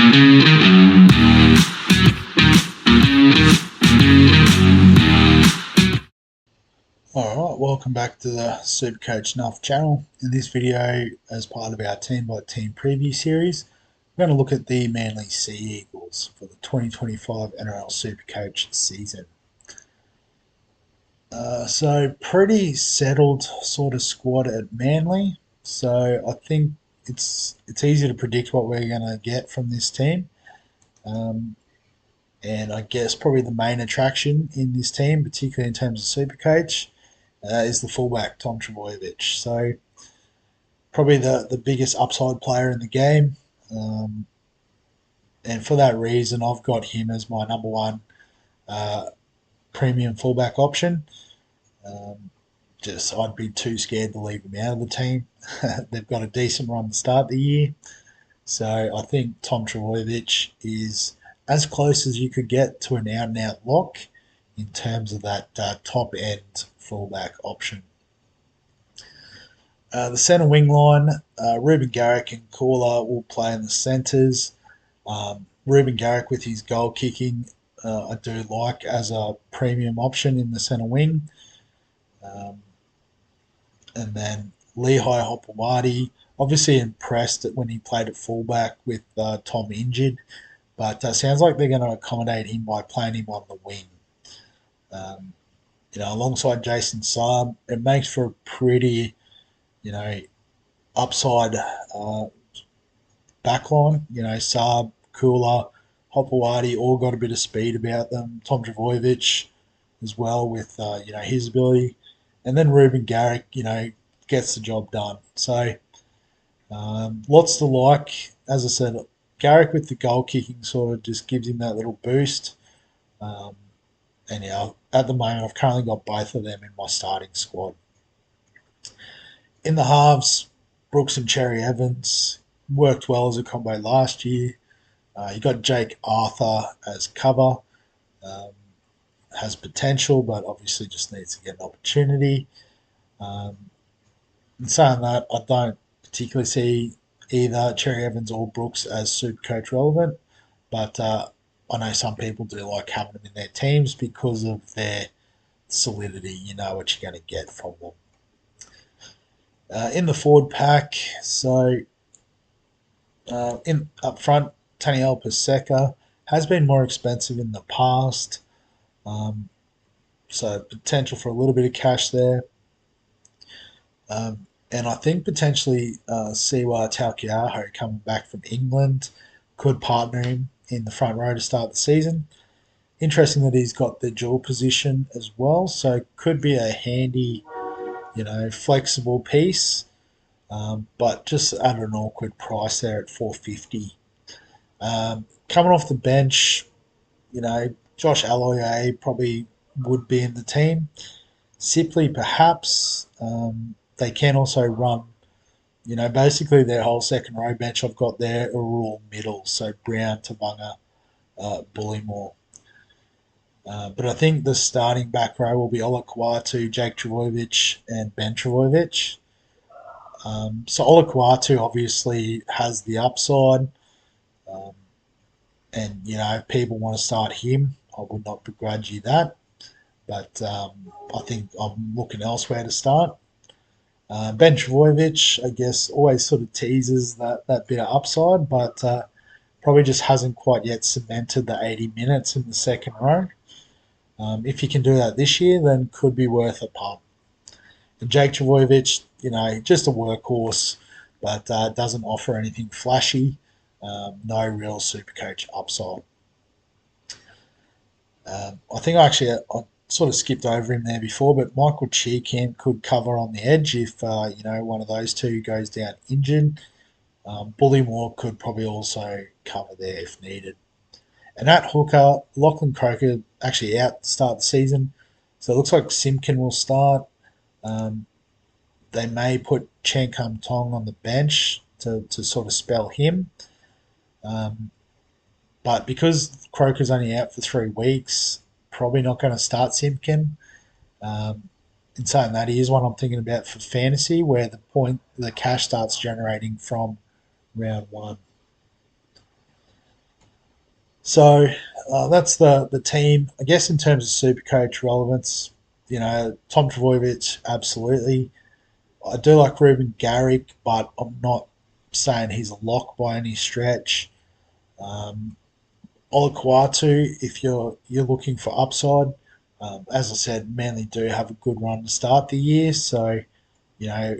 Alright, welcome back to the SuperCoach Nuff channel. In this video, as part of our team by team preview series, we're going to look at the Manly Sea Eagles for the 2025 NRL SuperCoach season. So pretty settled sort of squad at Manly. So I think it's easy to predict what we're going to get from this team. And I guess probably the main attraction in this team, particularly in terms of SuperCoach, is the fullback, Tom Trbojevic. So probably the biggest upside player in the game. And for that reason, I've got him as my number one premium fullback option. I'd be too scared to leave him out of the team. They've got a decent run to start the year. So I think Tom Trbojevic is as close as you could get to an out-and-out lock in terms of that top-end fullback option. The centre wing line, Ruben Garrick and Koula will play in the centres. Ruben Garrick with his goal kicking, I do like as a premium option in the centre wing. And then Lehigh Hopewadi, obviously impressed when he played at fullback with Tom injured, but sounds like they're going to accommodate him by playing him on the wing. Alongside Jason Saab, it makes for a pretty, upside backline. Saab, Koula, Hopewadi all got a bit of speed about them. Tom Trbojevic as well with, his ability. And then Ruben Garrick, gets the job done. So lots to like. As I said, Garrick with the goal kicking sort of just gives him that little boost. At the moment, I've currently got both of them in my starting squad. In the halves, Brooks and Cherry Evans worked well as a combo last year. You got Jake Arthur as cover. Has potential, but obviously just needs to get an opportunity. In saying that, I don't particularly see either Cherry Evans or Brooks as SuperCoach relevant, but I know some people do like having them in their teams because of their solidity. You know what you're going to get from them. In the forward pack, so in up front, Taniela Paseka has been more expensive in the past, so potential for a little bit of cash there. And I think potentially Siwa Taukeiaho coming back from England could partner him in the front row to start the season. Interesting that he's got the dual position as well, so could be a handy, flexible piece, but just at an awkward price there at $450. Coming off the bench, Josh Aloiai probably would be in the team. Sipley perhaps. They can also run, basically their whole second row bench I've got there are all middle, so Brown, Tabunga, Bullymore. But I think the starting back row will be Olakwatu, Jake Trbojevic, and Ben Trbojevic. So Olakwatu obviously has the upside, and if people want to start him, I would not begrudge you that. But I think I'm looking elsewhere to start. Ben Trbojevic, I guess, always sort of teases that bit of upside, but probably just hasn't quite yet cemented the 80 minutes in the second row. If you can do that this year, then could be worth a pump. And Jake Trbojevic, just a workhorse, but doesn't offer anything flashy. No real SuperCoach upside. I think I sort of skipped over him there before, but Michael Cheekham could cover on the edge if one of those two goes down injured. Bullymore could probably also cover there if needed. And at hooker, Lachlan Croker actually out to start the season, so it looks like Simpkin will start. They may put Chen Kum Tong on the bench to sort of spell him. But because Croker's only out for 3 weeks, probably not going to start Simpkin. In saying that, he is one I'm thinking about for fantasy, where the cash starts generating from round 1. So that's the team. I guess in terms of Supercoach relevance, Tom Trbojevic, absolutely. I do like Ruben Garrick, but I'm not saying he's a lock by any stretch. Um, Olakwatu, if you're looking for upside, as I said, Manly do have a good run to start the year. So, you know,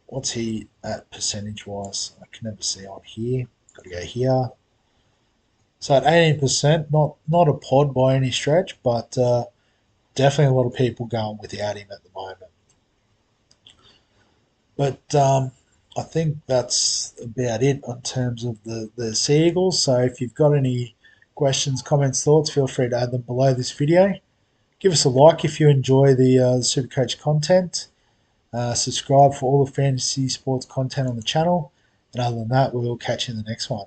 what's he at percentage wise? I can never see on here. Got to go here. So at 18%, not a pod by any stretch, but definitely a lot of people going without him at the moment. But I think that's about it in terms of the Sea Eagles. So if you've got any questions, comments, thoughts, feel free to add them below this video. Give us a like if you enjoy the Supercoach content. Subscribe for all the fantasy sports content on the channel. And other than that, we'll catch you in the next one.